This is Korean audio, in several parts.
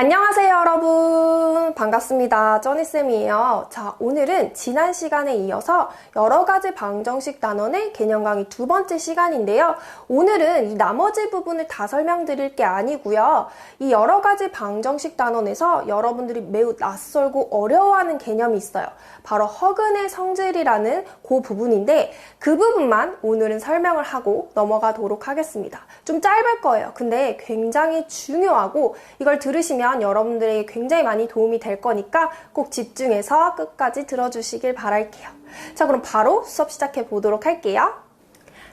안녕하세요 여러분, 반갑습니다. 쩌니쌤이에요. 자, 오늘은 지난 시간에 이어서 여러가지 방정식 단원의 개념 강의 두 번째 시간인데요. 오늘은 이 나머지 부분을 다 설명드릴 게 아니고요. 이 여러가지 방정식 단원에서 여러분들이 매우 낯설고 어려워하는 개념이 있어요. 바로 허근의 성질이라는 그 부분인데 그 부분만 오늘은 설명을 하고 넘어가도록 하겠습니다. 좀 짧을 거예요. 근데 굉장히 중요하고 이걸 들으시면 여러분들에게 굉장히 많이 도움이 될 거니까 꼭 집중해서 끝까지 들어주시길 바랄게요. 자, 그럼 바로 수업 시작해 보도록 할게요.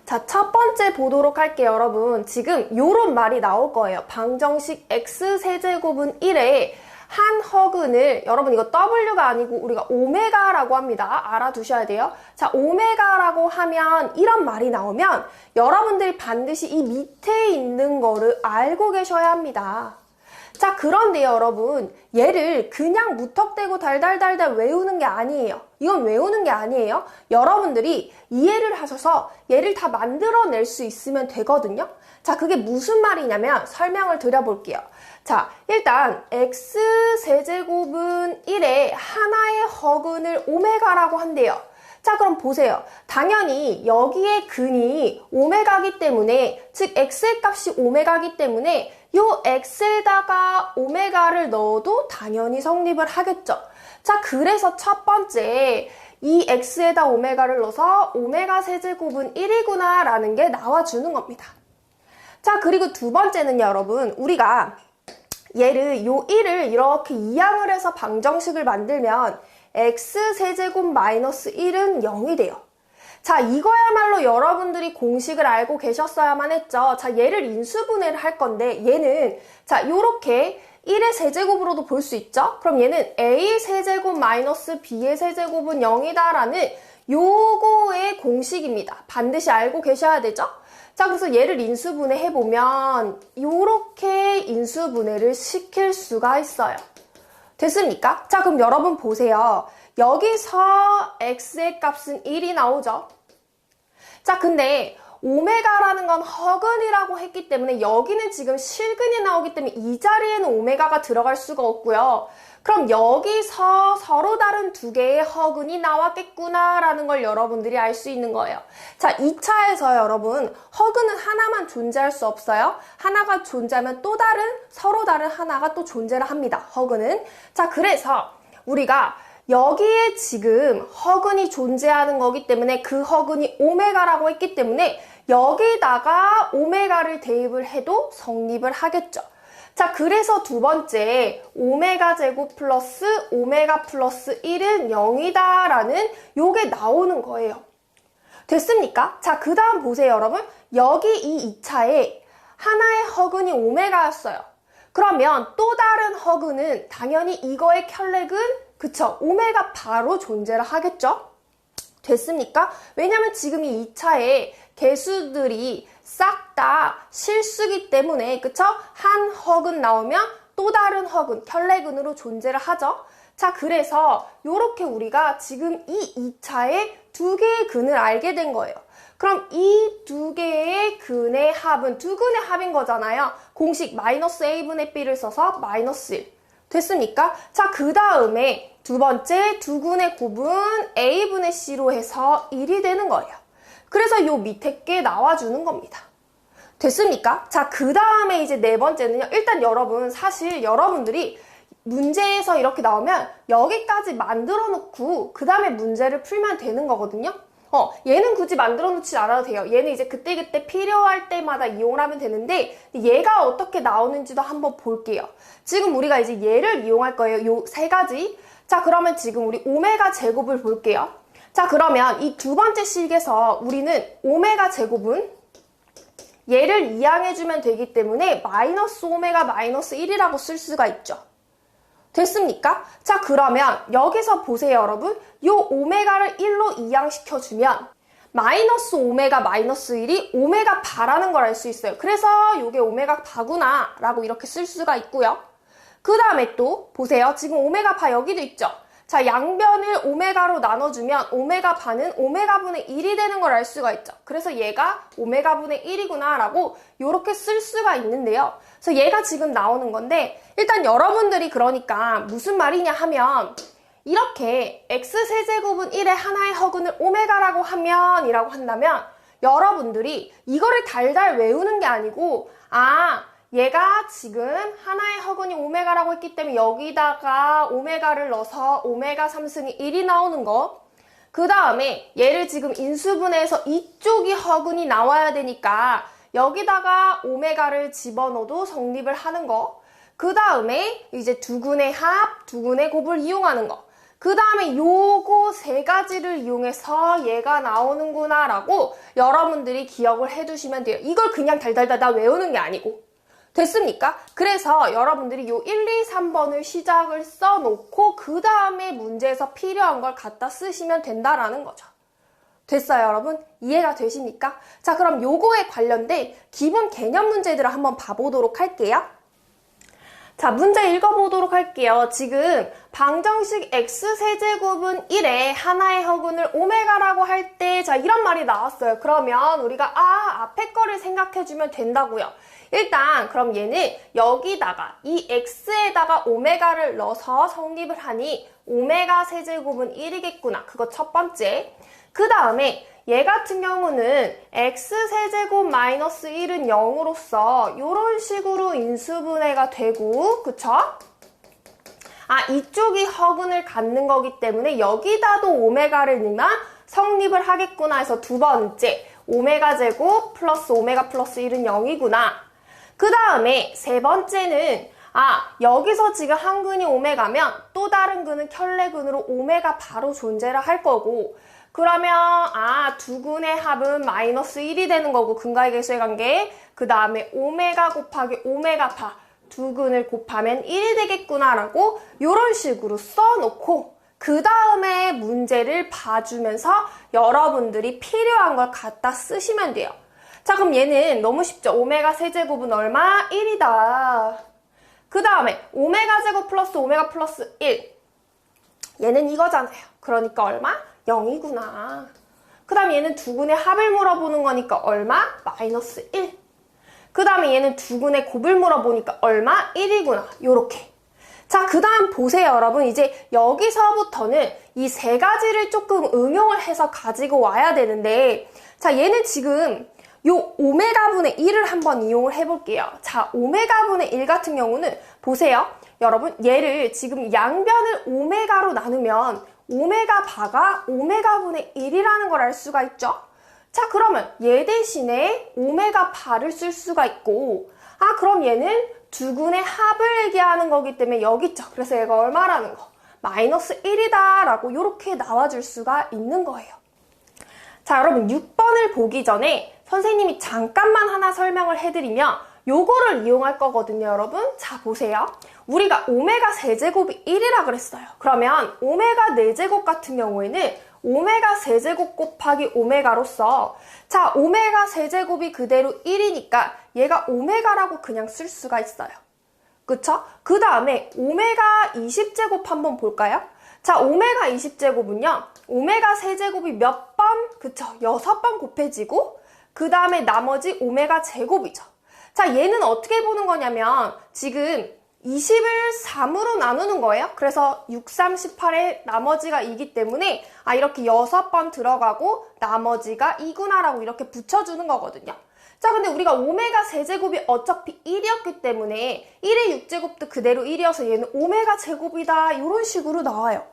자, 첫 번째 보도록 할게요, 여러분. 지금 요런 말이 나올 거예요. 방정식 x세제곱은 1에 한 허근을, 여러분 이거 W가 아니고 우리가 오메가라고 합니다. 알아두셔야 돼요. 자, 오메가라고 하면 이런 말이 나오면 여러분들이 반드시 이 밑에 있는 거를 알고 계셔야 합니다. 자, 그런데 여러분, 얘를 그냥 무턱대고 달달달달 외우는 게 아니에요. 이건 외우는 게 아니에요. 여러분들이 이해를 하셔서 얘를 다 만들어낼 수 있으면 되거든요. 자, 그게 무슨 말이냐면 설명을 드려볼게요. 자, 일단 x세제곱은 1에 하나의 허근을 오메가라고 한대요. 자, 그럼 보세요. 당연히 여기에 근이 오메가기 때문에, 즉 x의 값이 오메가기 때문에 요 x에다가 오메가를 넣어도 당연히 성립을 하겠죠. 자, 그래서 첫 번째 이 x에다 오메가를 넣어서 오메가 세제곱은 1이구나 라는 게 나와주는 겁니다. 자, 그리고 두 번째는 여러분, 우리가 얘를 요 1을 이렇게 이항을 해서 방정식을 만들면 x세제곱 마이너스 1은 0이 돼요. 자, 이거야말로 여러분들이 공식을 알고 계셨어야만 했죠. 자, 얘를 인수분해를 할 건데 얘는 자, 요렇게 1의 세제곱으로도 볼 수 있죠. 그럼 얘는 a의 세제곱 마이너스 b의 세제곱은 0이다 라는 요거의 공식입니다. 반드시 알고 계셔야 되죠. 자, 그래서 얘를 인수분해 해보면 요렇게 인수분해를 시킬 수가 있어요. 됐습니까? 자, 그럼 여러분 보세요. 여기서 x의 값은 1이 나오죠. 자, 근데 오메가라는 건 허근이라고 했기 때문에 여기는 지금 실근이 나오기 때문에 이 자리에는 오메가가 들어갈 수가 없고요. 그럼 여기서 서로 다른 두 개의 허근이 나왔겠구나 라는 걸 여러분들이 알 수 있는 거예요. 자, 2차에서 여러분, 허근은 하나만 존재할 수 없어요. 하나가 존재하면 또 다른, 서로 다른 하나가 또 존재를 합니다. 허근은. 자, 그래서 우리가 여기에 지금 허근이 존재하는 거기 때문에 그 허근이 오메가라고 했기 때문에 여기다가 오메가를 대입을 해도 성립을 하겠죠. 자, 그래서 두 번째 오메가 제곱 플러스 오메가 플러스 1은 0이다 라는 요게 나오는 거예요. 됐습니까? 자, 그 다음 보세요, 여러분. 여기 이 2차에 하나의 허근이 오메가였어요. 그러면 또 다른 허근은 당연히 이거의 켤레근, 그쵸? 오메가 바로 존재를 하겠죠? 됐습니까? 왜냐면 지금 이 2차에 개수들이 싹 다 실수기 때문에, 그쵸? 한 허근 나오면 또 다른 허근, 켤레근으로 존재를 하죠? 자, 그래서 요렇게 우리가 지금 이 2차에 두 개의 근을 알게 된 거예요. 그럼 이 두 개의 근의 합은 두 근의 합인 거잖아요. 공식 마이너스 a분의 b를 써서 마이너스 1. 됐습니까? 자, 그 다음에 두 번째 두 근의 곱은 a분의 c로 해서 1이 되는 거예요. 그래서 요 밑에 게 나와주는 겁니다. 됐습니까? 자, 그 다음에 이제 네 번째는요. 일단 여러분, 사실 여러분들이 문제에서 이렇게 나오면 여기까지 만들어 놓고 그 다음에 문제를 풀면 되는 거거든요. 얘는 굳이 만들어 놓지 않아도 돼요. 얘는 이제 그때그때 필요할 때마다 이용을 하면 되는데 얘가 어떻게 나오는지도 한번 볼게요. 지금 우리가 이제 얘를 이용할 거예요. 요 세 가지. 자, 그러면 지금 우리 오메가 제곱을 볼게요. 자, 그러면 이 두 번째 식에서 우리는 오메가 제곱은 얘를 이항해주면 되기 때문에 마이너스 오메가 마이너스 1이라고 쓸 수가 있죠. 됐습니까? 자, 그러면 여기서 보세요, 여러분. 요 오메가를 1로 이항시켜주면 마이너스 오메가 마이너스 1이 오메가 바라는 걸 알 수 있어요. 그래서 요게 오메가 바구나 라고 이렇게 쓸 수가 있고요. 그 다음에 또 보세요. 지금 오메가 바 여기도 있죠. 자, 양변을 오메가로 나눠주면 오메가 반은 오메가분의 1이 되는 걸 알 수가 있죠. 그래서 얘가 오메가분의 1이구나 라고 이렇게 쓸 수가 있는데요. 그래서 얘가 지금 나오는 건데 일단 여러분들이 그러니까 무슨 말이냐 하면 이렇게 x세제곱은 1의 하나의 허근을 오메가라고 하면 이라고 한다면 여러분들이 이거를 달달 외우는 게 아니고 얘가 지금 하나의 허근이 오메가라고 했기 때문에 여기다가 오메가를 넣어서 오메가 3승이 1이 나오는 거. 그 다음에 얘를 지금 인수분해해서 이쪽이 허근이 나와야 되니까 여기다가 오메가를 집어넣어도 성립을 하는 거. 그 다음에 이제 두근의 합, 두근의 곱을 이용하는 거. 그 다음에 요거 세 가지를 이용해서 얘가 나오는구나 라고 여러분들이 기억을 해두시면 돼요. 이걸 그냥 달달달달 외우는 게 아니고. 됐습니까? 그래서 여러분들이 요 1, 2, 3번을 시작을 써놓고 그 다음에 문제에서 필요한 걸 갖다 쓰시면 된다라는 거죠. 됐어요, 여러분? 이해가 되십니까? 자, 그럼 요거에 관련된 기본 개념 문제들을 한번 봐보도록 할게요. 자, 문제 읽어보도록 할게요. 지금 방정식 x세제곱은 1의 하나의 허근을 오메가라고 할 때 자, 이런 말이 나왔어요. 그러면 우리가 앞에 거를 생각해주면 된다고요. 일단 그럼 얘는 여기다가 이 x에다가 오메가를 넣어서 성립을 하니 오메가 세제곱은 1이겠구나. 그거 첫 번째. 그 다음에 얘 같은 경우는 x세제곱 마이너스 1은 0으로서 이런 식으로 인수분해가 되고 그쵸? 이쪽이 허근을 갖는 거기 때문에 여기다도 오메가를 넣으면 성립을 하겠구나 해서 두 번째 오메가 제곱 플러스 오메가 플러스 1은 0이구나. 그 다음에 세 번째는 여기서 지금 한 근이 오메가면 또 다른 근은 켤레근으로 오메가 바로 존재를 할 거고 그러면 두 근의 합은 마이너스 1이 되는 거고 근과의 개수의 관계. 그 다음에 오메가 곱하기 오메가 파 두 근을 곱하면 1이 되겠구나라고 이런 식으로 써놓고 그 다음에 문제를 봐주면서 여러분들이 필요한 걸 갖다 쓰시면 돼요. 자, 그럼 얘는 너무 쉽죠? 오메가 세제곱은 얼마? 1이다. 그 다음에 오메가 제곱 플러스 오메가 플러스 1. 얘는 이거잖아요. 그러니까 얼마? 0이구나. 그 다음에 얘는 두근의 합을 물어보는 거니까 얼마? 마이너스 1. 그 다음에 얘는 두근의 곱을 물어보니까 얼마? 1이구나. 요렇게. 자, 그 다음 보세요, 여러분. 이제 여기서부터는 이 세 가지를 조금 응용을 해서 가지고 와야 되는데 자, 얘는 지금 요 오메가분의 1을 한번 이용을 해볼게요. 자, 오메가분의 1 같은 경우는 보세요. 여러분, 얘를 지금 양변을 오메가로 나누면 오메가 바가 오메가분의 1이라는 걸 알 수가 있죠? 자, 그러면 얘 대신에 오메가 바를 쓸 수가 있고 그럼 얘는 두근의 합을 얘기하는 거기 때문에 여기 있죠. 그래서 얘가 얼마라는 거? 마이너스 1이다 라고 이렇게 나와줄 수가 있는 거예요. 자, 여러분 6번을 보기 전에 선생님이 잠깐만 하나 설명을 해드리면 요거를 이용할 거거든요, 여러분. 자, 보세요. 우리가 오메가 세제곱이 1이라 그랬어요. 그러면 오메가 4제곱 같은 경우에는 오메가 세제곱 곱하기 오메가로서 자, 오메가 세제곱이 그대로 1이니까 얘가 오메가라고 그냥 쓸 수가 있어요. 그쵸? 그 다음에 오메가 20제곱 한번 볼까요? 자, 오메가 20제곱은요. 오메가 세제곱이 몇 번? 그쵸? 6번 곱해지고 그 다음에 나머지 오메가 제곱이죠. 자, 얘는 어떻게 보는 거냐면 지금 20을 3으로 나누는 거예요. 그래서 6, 3, 18에 나머지가 2기 때문에 이렇게 6번 들어가고 나머지가 2구나라고 이렇게 붙여주는 거거든요. 자, 근데 우리가 오메가 세제곱이 어차피 1이었기 때문에 1의 6제곱도 그대로 1이어서 얘는 오메가 제곱이다 이런 식으로 나와요.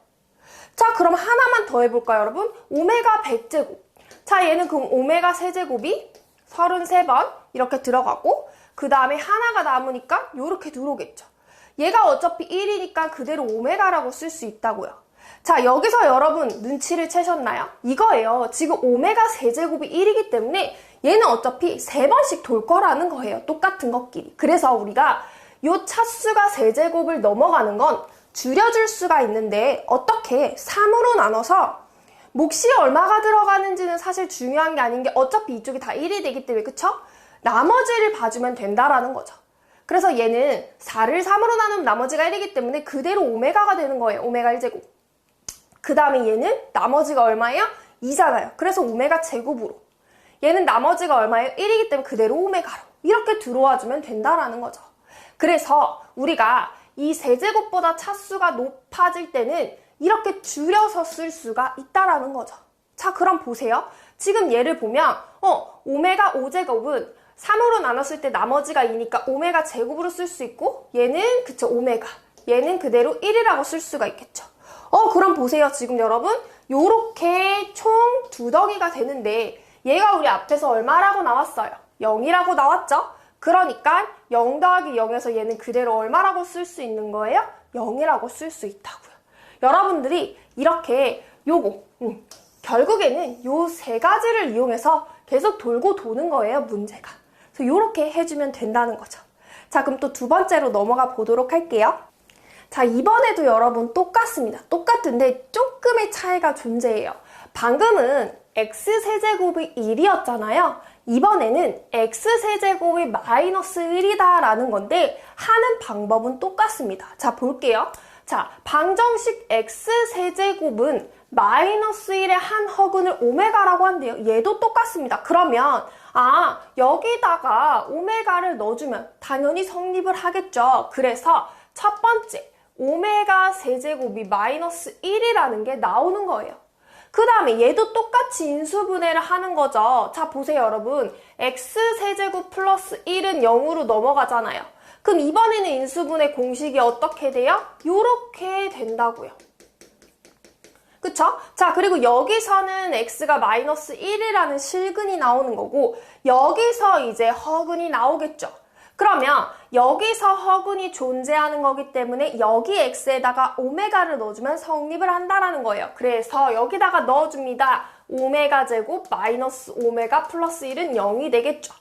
자, 그럼 하나만 더 해볼까요, 여러분? 오메가 100제곱. 자, 얘는 그럼 오메가 세제곱이 33번 이렇게 들어가고 그 다음에 하나가 남으니까 이렇게 들어오겠죠. 얘가 어차피 1이니까 그대로 오메가라고 쓸 수 있다고요. 자, 여기서 여러분 눈치를 채셨나요? 이거예요. 지금 오메가 세제곱이 1이기 때문에 얘는 어차피 3번씩 돌 거라는 거예요. 똑같은 것끼리. 그래서 우리가 요 차수가 세제곱을 넘어가는 건 줄여줄 수가 있는데 어떻게 3으로 나눠서 몫이 얼마가 들어가는지는 사실 중요한 게 아닌 게 어차피 이쪽이 다 1이 되기 때문에 그쵸? 나머지를 봐주면 된다라는 거죠. 그래서 얘는 4를 3으로 나누면 나머지가 1이기 때문에 그대로 오메가가 되는 거예요. 오메가 1제곱. 그 다음에 얘는 나머지가 얼마예요? 2잖아요. 그래서 오메가 제곱으로. 얘는 나머지가 얼마예요? 1이기 때문에 그대로 오메가로. 이렇게 들어와주면 된다라는 거죠. 그래서 우리가 이 세제곱보다 차수가 높아질 때는 이렇게 줄여서 쓸 수가 있다라는 거죠. 자, 그럼 보세요. 지금 얘를 보면 오메가 5제곱은 3으로 나눴을 때 나머지가 2니까 오메가 제곱으로 쓸 수 있고 얘는 그쵸 오메가 얘는 그대로 1이라고 쓸 수가 있겠죠. 그럼 보세요. 지금 여러분 요렇게 총 두 덩이가 되는데 얘가 우리 앞에서 얼마라고 나왔어요? 0이라고 나왔죠? 그러니까 0 더하기 0에서 얘는 그대로 얼마라고 쓸 수 있는 거예요? 0이라고 쓸 수 있다고요. 여러분들이 이렇게 요거 결국에는 요 세 가지를 이용해서 계속 돌고 도는 거예요, 문제가. 그래서 요렇게 해주면 된다는 거죠. 자, 그럼 또 두 번째로 넘어가 보도록 할게요. 자, 이번에도 여러분 똑같습니다. 똑같은데 조금의 차이가 존재해요. 방금은 x세제곱이 1이었잖아요. 이번에는 x세제곱이 마이너스 1이다 라는 건데 하는 방법은 똑같습니다. 자, 볼게요. 자, 방정식 x세제곱은 마이너스 1의 한 허근을 오메가라고 한대요. 얘도 똑같습니다. 그러면 여기다가 오메가를 넣어주면 당연히 성립을 하겠죠. 그래서 첫 번째 오메가 세제곱이 마이너스 1이라는 게 나오는 거예요. 그 다음에 얘도 똑같이 인수분해를 하는 거죠. 자, 보세요 여러분. x세제곱 플러스 1은 0으로 넘어가잖아요. 그럼 이번에는 인수분해 공식이 어떻게 돼요? 요렇게 된다고요. 그쵸? 자, 그리고 여기서는 x가 마이너스 1이라는 실근이 나오는 거고 여기서 이제 허근이 나오겠죠. 그러면 여기서 허근이 존재하는 거기 때문에 여기 x에다가 오메가를 넣어주면 성립을 한다라는 거예요. 그래서 여기다가 넣어줍니다. 오메가 제곱 마이너스 오메가 플러스 1은 0이 되겠죠.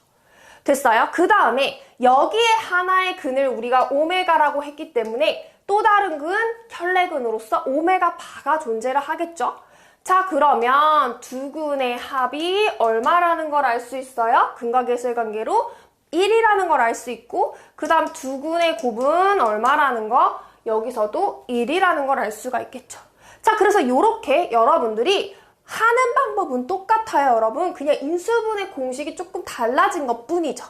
됐어요? 그 다음에 여기에 하나의 근을 우리가 오메가라고 했기 때문에 또 다른 근, 혈내근으로서 오메가 바가 존재를 하겠죠. 자, 그러면 두 근의 합이 얼마라는 걸 알 수 있어요? 근과계수관계로 1이라는 걸 알 수 있고 그 다음 두 근의 곱은 얼마라는 거? 여기서도 1이라는 걸 알 수가 있겠죠. 자, 그래서 이렇게 여러분들이 하는 방법은 똑같아요, 여러분. 그냥 인수분해 공식이 조금 달라진 것 뿐이죠.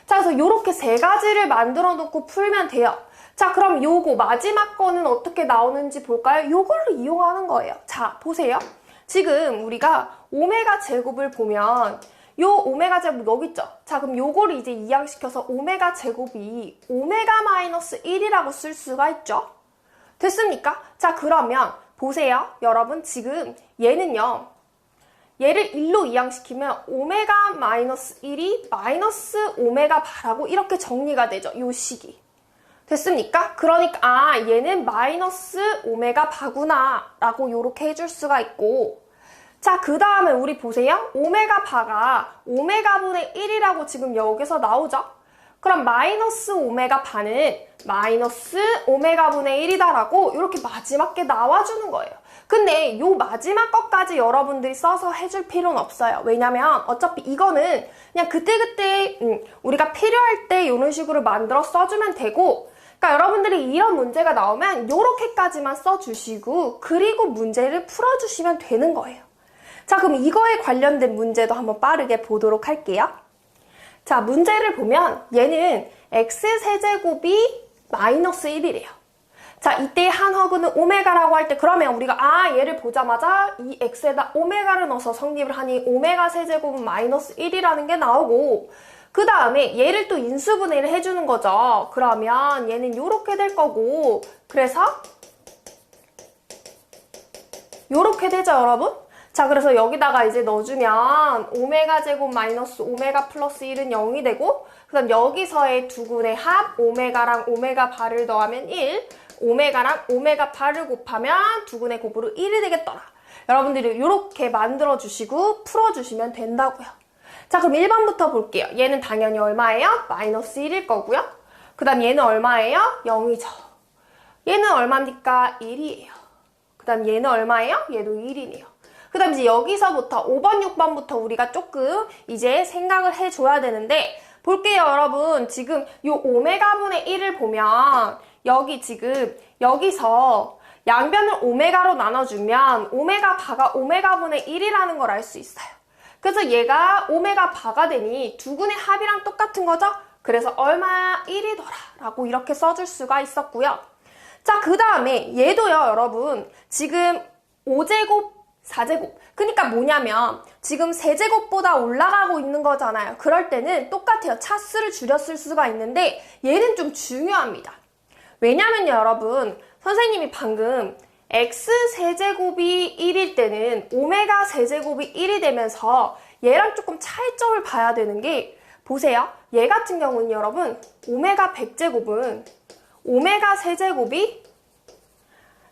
자, 그래서 이렇게 세 가지를 만들어 놓고 풀면 돼요. 자, 그럼 요거 마지막 거는 어떻게 나오는지 볼까요? 요거를 이용하는 거예요. 자, 보세요. 지금 우리가 오메가 제곱을 보면 요 오메가 제곱 여기 있죠? 자, 그럼 요거를 이제 이항시켜서 오메가 제곱이 오메가 마이너스 1이라고 쓸 수가 있죠? 됐습니까? 자, 그러면 보세요. 여러분, 지금 얘는요. 얘를 1로 이항시키면 오메가 마이너스 1이 마이너스 오메가 바라고 이렇게 정리가 되죠. 요 식이. 됐습니까? 그러니까 얘는 마이너스 오메가 바구나 라고 요렇게 해줄 수가 있고 자, 그 다음에 우리 보세요. 오메가 바가 오메가 분의 1이라고 지금 여기서 나오죠? 그럼 마이너스 오메가 바는 마이너스 오메가 분의 1이다라고 이렇게 마지막 게 나와주는 거예요. 근데 요 마지막 것까지 여러분들이 써서 해줄 필요는 없어요. 왜냐면 어차피 이거는 그냥 그때그때 우리가 필요할 때 이런 식으로 만들어 써주면 되고 그러니까 여러분들이 이런 문제가 나오면 요렇게까지만 써주시고 그리고 문제를 풀어주시면 되는 거예요. 자, 그럼 이거에 관련된 문제도 한번 빠르게 보도록 할게요. 자, 문제를 보면 얘는 x세제곱이 마이너스 1이래요. 자, 이때 한 허근은 오메가라고 할 때 그러면 우리가 얘를 보자마자 이 x에다 오메가를 넣어서 성립을 하니 오메가 세제곱은 마이너스 1이라는 게 나오고 그 다음에 얘를 또 인수분해를 해주는 거죠. 그러면 얘는 이렇게 될 거고 그래서 이렇게 되죠, 여러분? 자, 그래서 여기다가 이제 넣어주면 오메가 제곱 마이너스 오메가 플러스 1은 0이 되고 그 다음 여기서의 두 근의 합 오메가랑 오메가 바를 더하면 1 오메가랑 오메가 바를 곱하면 두 근의 곱으로 1이 되겠더라. 여러분들이 이렇게 만들어주시고 풀어주시면 된다고요. 자, 그럼 1번부터 볼게요. 얘는 당연히 얼마예요? 마이너스 1일 거고요. 그 다음 얘는 얼마예요? 0이죠. 얘는 얼마입니까? 1이에요. 그 다음 얘는 얼마예요? 얘도 1이네요. 그 다음 이제 여기서부터 5번, 6번부터 우리가 조금 이제 생각을 해줘야 되는데 볼게요, 여러분. 지금 요 오메가 분의 1을 보면 여기 지금 여기서 양변을 오메가로 나눠주면 오메가 바가 오메가분의 1이라는 걸 알 수 있어요. 그래서 얘가 오메가 바가 되니 두근의 합이랑 똑같은 거죠? 그래서 얼마 1이더라 라고 이렇게 써줄 수가 있었고요. 자, 그 다음에 얘도요, 여러분. 지금 5제곱, 4제곱. 그러니까 뭐냐면 지금 세제곱보다 올라가고 있는 거잖아요. 그럴 때는 똑같아요. 차수를 줄였을 수가 있는데 얘는 좀 중요합니다. 왜냐면요, 여러분. 선생님이 방금 x세제곱이 1일 때는 오메가 세제곱이 1이 되면서 얘랑 조금 차이점을 봐야 되는 게 보세요. 얘 같은 경우는 여러분 오메가 100제곱은 오메가 세제곱이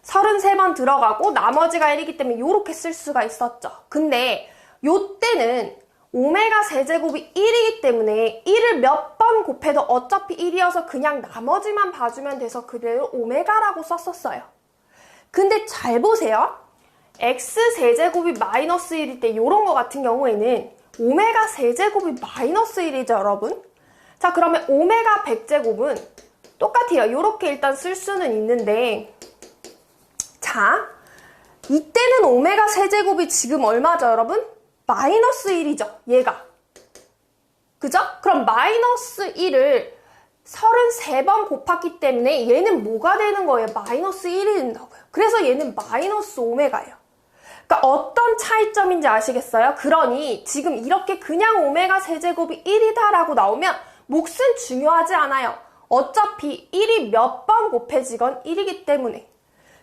33번 들어가고 나머지가 1이기 때문에 이렇게 쓸 수가 있었죠. 근데 요때는 오메가 세제곱이 1이기 때문에 1을 몇 번 곱해도 어차피 1이어서 그냥 나머지만 봐주면 돼서 그대로 오메가라고 썼었어요. 근데 잘 보세요. x세제곱이 마이너스 1일 때 이런 거 같은 경우에는 오메가 세제곱이 마이너스 1이죠, 여러분? 자, 그러면 오메가 100제곱은 똑같아요. 이렇게 일단 쓸 수는 있는데 자, 이때는 오메가 세제곱이 지금 얼마죠, 여러분? 마이너스 1이죠, 얘가. 그죠? 그럼 마이너스 1을 33번 곱했기 때문에 얘는 뭐가 되는 거예요? 마이너스 1이 된다고요. 그래서 얘는 마이너스 오메가예요. 그러니까 어떤 차이점인지 아시겠어요? 그러니 지금 이렇게 그냥 오메가 세제곱이 1이다 라고 나오면 몫은 중요하지 않아요. 어차피 1이 몇 번 곱해지건 1이기 때문에.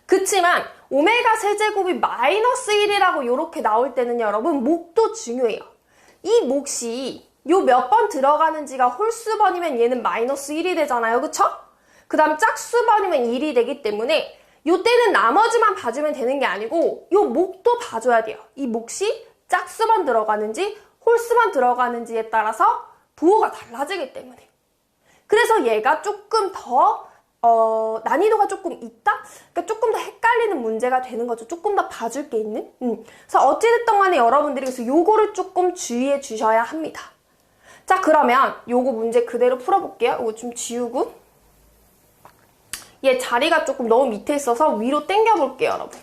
그치만 오메가 세제곱이 마이너스 1이라고 이렇게 나올 때는 여러분 몫도 중요해요. 이 몫이 요 몇 번 들어가는지가 홀수번이면 얘는 마이너스 1이 되잖아요. 그쵸? 그 다음 짝수번이면 1이 되기 때문에 요때는 나머지만 봐주면 되는 게 아니고 요 몫도 봐줘야 돼요. 이 몫이 짝수번 들어가는지 홀수번 들어가는지에 따라서 부호가 달라지기 때문에. 그래서 얘가 조금 더 난이도가 조금 있다? 그러니까 조금 더 헷갈리는 문제가 되는 거죠. 조금 더 봐줄 게 있는? 그래서 어찌됐든 간에 여러분들이 그래서 요거를 조금 주의해 주셔야 합니다. 자, 그러면 요거 문제 그대로 풀어볼게요. 요거 좀 지우고. 얘 자리가 조금 너무 밑에 있어서 위로 당겨볼게요, 여러분.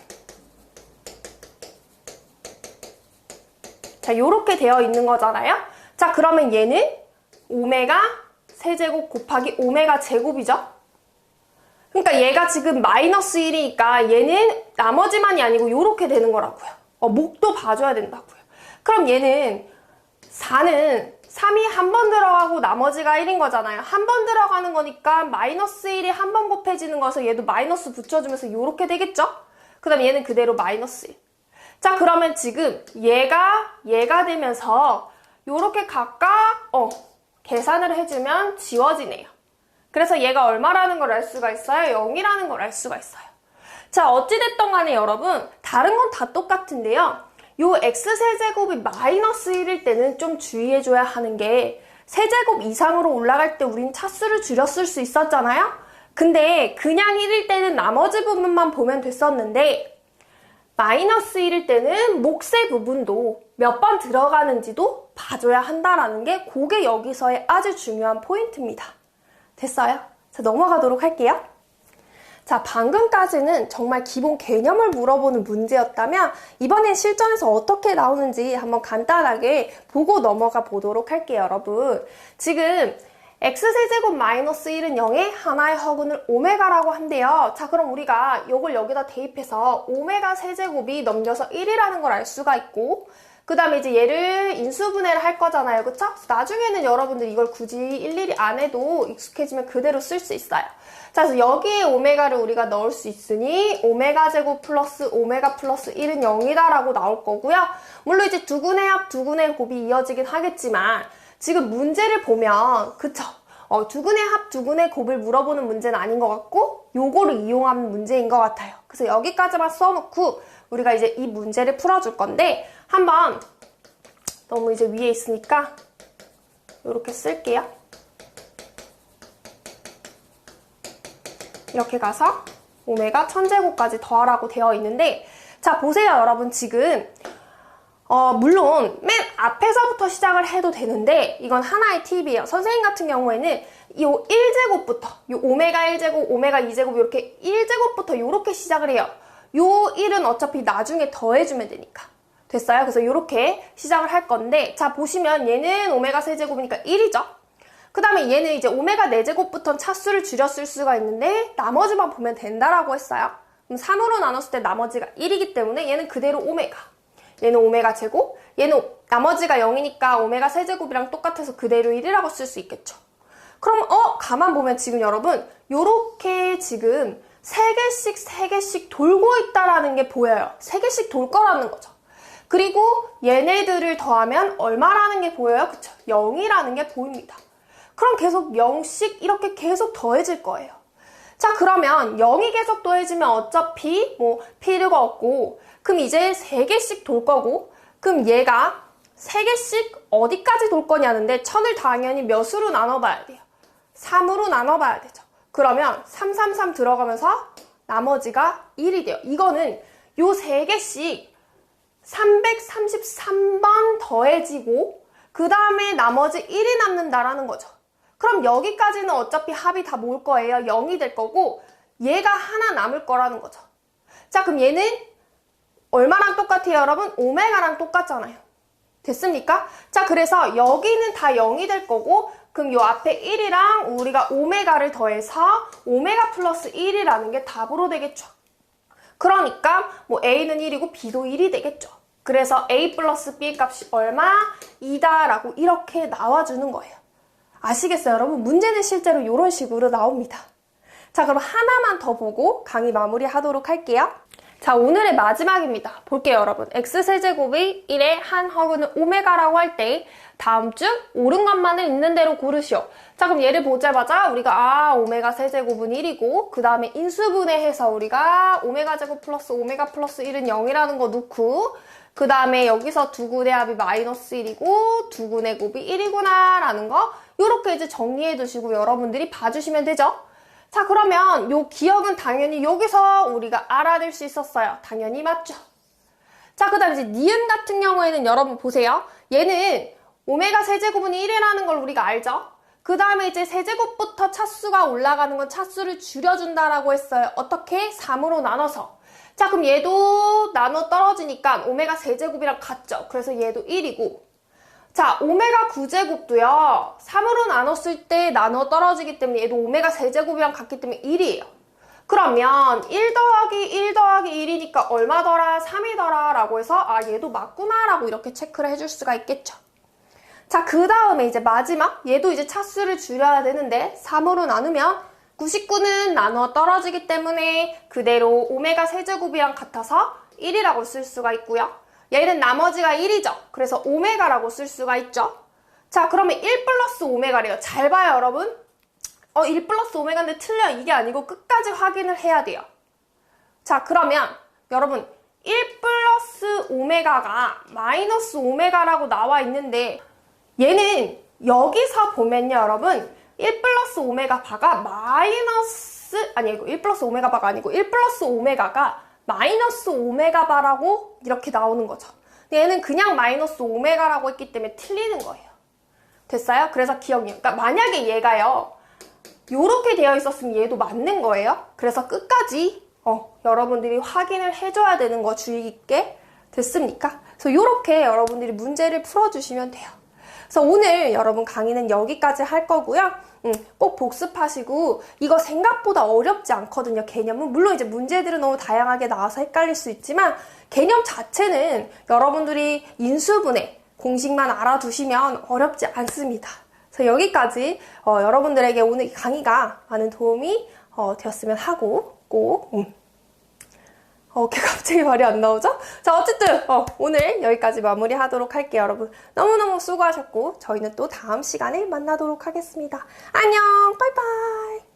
자, 요렇게 되어 있는 거잖아요. 자, 그러면 얘는 오메가 세제곱 곱하기 오메가 제곱이죠. 그러니까 얘가 지금 마이너스 1이니까 얘는 나머지만이 아니고 요렇게 되는 거라고요. 몫도 봐줘야 된다고요. 그럼 얘는 4는 3이 한 번 들어가고 나머지가 1인 거잖아요. 한 번 들어가는 거니까 마이너스 1이 한 번 곱해지는 거여서 얘도 마이너스 붙여주면서 요렇게 되겠죠? 그 다음에 얘는 그대로 마이너스 1. 자, 그러면 지금 얘가 되면서 요렇게 각각 계산을 해주면 지워지네요. 그래서 얘가 얼마라는 걸 알 수가 있어요? 0이라는 걸 알 수가 있어요. 자, 어찌됐든 간에 여러분 다른 건 다 똑같은데요. 요 x세제곱이 마이너스 1일 때는 좀 주의해줘야 하는 게 세제곱 이상으로 올라갈 때 우린 차수를 줄였을 수 있었잖아요? 근데 그냥 1일 때는 나머지 부분만 보면 됐었는데 마이너스 1일 때는 몫의 부분도 몇 번 들어가는지도 봐줘야 한다라는 게 그게 여기서의 아주 중요한 포인트입니다. 됐어요? 자, 넘어가도록 할게요. 자, 방금까지는 정말 기본 개념을 물어보는 문제였다면 이번엔 실전에서 어떻게 나오는지 한번 간단하게 보고 넘어가 보도록 할게요, 여러분. 지금 x세제곱 마이너스 1은 0에 하나의 허근을 오메가라고 한대요. 자, 그럼 우리가 이걸 여기다 대입해서 오메가 세제곱이 넘겨서 1이라는 걸 알 수가 있고 그 다음에 이제 얘를 인수분해를 할 거잖아요. 그쵸? 나중에는 여러분들 이걸 굳이 일일이 안 해도 익숙해지면 그대로 쓸 수 있어요. 자, 그래서 여기에 오메가를 우리가 넣을 수 있으니 오메가 제곱 플러스 오메가 플러스 1은 0이다 라고 나올 거고요. 물론 이제 두근의 합, 두근의 곱이 이어지긴 하겠지만 지금 문제를 보면 그쵸? 두근의 합, 두근의 곱을 물어보는 문제는 아닌 것 같고 요거를 이용한 문제인 것 같아요. 그래서 여기까지만 써놓고 우리가 이제 이 문제를 풀어줄 건데 한번 너무 이제 위에 있으니까 이렇게 쓸게요. 이렇게 가서 오메가 1000제곱까지 더하라고 되어 있는데 자, 보세요, 여러분. 지금 물론 맨 앞에서부터 시작을 해도 되는데 이건 하나의 팁이에요. 선생님 같은 경우에는 이 1제곱부터 이 오메가 1제곱, 오메가 2제곱 이렇게 1제곱부터 이렇게 시작을 해요. 요 1은 어차피 나중에 더해주면 되니까. 됐어요? 그래서 이렇게 시작을 할 건데 자 보시면 얘는 오메가 세제곱이니까 1이죠? 그 다음에 얘는 이제 오메가 4제곱부터는 차수를 줄였을 수가 있는데 나머지만 보면 된다라고 했어요. 그럼 3으로 나눴을 때 나머지가 1이기 때문에 얘는 그대로 오메가. 얘는 오메가 제곱, 얘는 나머지가 0이니까 오메가 세제곱이랑 똑같아서 그대로 1이라고 쓸 수 있겠죠. 그럼 가만 보면 지금 여러분 요렇게 지금 3개씩 돌고 있다라는 게 보여요. 3개씩 돌 거라는 거죠. 그리고 얘네들을 더하면 얼마라는 게 보여요? 그쵸? 0이라는 게 보입니다. 그럼 계속 0씩 이렇게 계속 더해질 거예요. 자 그러면 0이 계속 더해지면 어차피 뭐 필요가 없고 그럼 이제 3개씩 돌 거고 그럼 얘가 3개씩 어디까지 돌 거냐는데 1000을 당연히 몇으로 나눠봐야 돼요? 3으로 나눠봐야 되죠. 그러면 333 들어가면서 나머지가 1이 돼요. 이거는 요 3개씩 333번 더해지고 그 다음에 나머지 1이 남는다라는 거죠. 그럼 여기까지는 어차피 합이 다 모을 거예요. 0이 될 거고 얘가 하나 남을 거라는 거죠. 자 그럼 얘는 얼마랑 똑같아요 여러분? 오메가랑 똑같잖아요. 됐습니까? 자 그래서 여기는 다 0이 될 거고 그럼 요 앞에 1이랑 우리가 오메가를 더해서 오메가 플러스 1이라는 게 답으로 되겠죠. 그러니까 뭐 A는 1이고 B도 1이 되겠죠. 그래서 A 플러스 B 값이 얼마? 2다 라고 이렇게 나와주는 거예요. 아시겠어요 여러분? 문제는 실제로 이런 식으로 나옵니다. 자 그럼 하나만 더 보고 강의 마무리하도록 할게요. 자 오늘의 마지막입니다. 볼게요 여러분. x세제곱이 1의 한 허근은 오메가라고 할 때 다음 중 옳은 것만을 있는 대로 고르시오. 자 그럼 얘를 보자마자 우리가 오메가 세제곱은 1이고 그 다음에 인수분해해서 우리가 오메가 제곱 플러스 오메가 플러스 1은 0이라는 거 넣고 그 다음에 여기서 두근의 합이 마이너스 1이고 두근의 곱이 1이구나 라는 거 이렇게 이제 정리해 두시고 여러분들이 봐주시면 되죠. 자 그러면 요 기억은 당연히 여기서 우리가 알아낼 수 있었어요. 당연히 맞죠. 자 그 다음에 이제 니은 같은 경우에는 여러분 보세요. 얘는 오메가 세제곱은 1이라는 걸 우리가 알죠. 그 다음에 이제 세제곱부터 차수가 올라가는 건 차수를 줄여준다라고 했어요. 어떻게? 3으로 나눠서. 자 그럼 얘도 나눠 떨어지니까 오메가 세제곱이랑 같죠. 그래서 얘도 1이고 자 오메가 9제곱도요 3으로 나눴을 때 나눠 떨어지기 때문에 얘도 오메가 세제곱이랑 같기 때문에 1이에요. 그러면 1 더하기 1 더하기 1이니까 얼마더라? 3이더라 라고 해서 얘도 맞구나 라고 이렇게 체크를 해줄 수가 있겠죠. 자 그 다음에 이제 마지막 얘도 이제 차수를 줄여야 되는데 3으로 나누면 99는 나눠 떨어지기 때문에 그대로 오메가 세제곱이랑 같아서 1이라고 쓸 수가 있고요. 얘는 나머지가 1이죠. 그래서 오메가라고 쓸 수가 있죠. 자 그러면 1 플러스 오메가래요. 잘 봐요 여러분. 1 플러스 오메가인데 틀려. 이게 아니고 끝까지 확인을 해야 돼요. 자 그러면 여러분 1 플러스 오메가가 마이너스 오메가라고 나와 있는데 얘는 여기서 보면요 여러분 1 플러스 오메가 바가 아니고 1 플러스 오메가 바가 아니고 1 플러스 오메가가 마이너스 오메가 바라고 이렇게 나오는 거죠. 근데 얘는 그냥 마이너스 오메가라고 했기 때문에 틀리는 거예요. 됐어요? 그래서 기억이요. 그러니까 만약에 얘가요 요렇게 되어 있었으면 얘도 맞는 거예요. 그래서 끝까지 여러분들이 확인을 해줘야 되는 거 주의 깊게. 됐습니까? 그래서 요렇게 여러분들이 문제를 풀어주시면 돼요. 그래서 오늘 여러분 강의는 여기까지 할 거고요. 꼭 복습하시고 이거 생각보다 어렵지 않거든요. 개념은 물론 이제 문제들은 너무 다양하게 나와서 헷갈릴 수 있지만 개념 자체는 여러분들이 인수분해 공식만 알아두시면 어렵지 않습니다. 그래서 여기까지 여러분들에게 오늘 강의가 많은 도움이 되었으면 하고 꼭 갑자기 말이 안 나오죠? 자 어쨌든 오늘 여기까지 마무리하도록 할게요. 여러분 너무너무 수고하셨고 저희는 또 다음 시간에 만나도록 하겠습니다. 안녕 바이바이.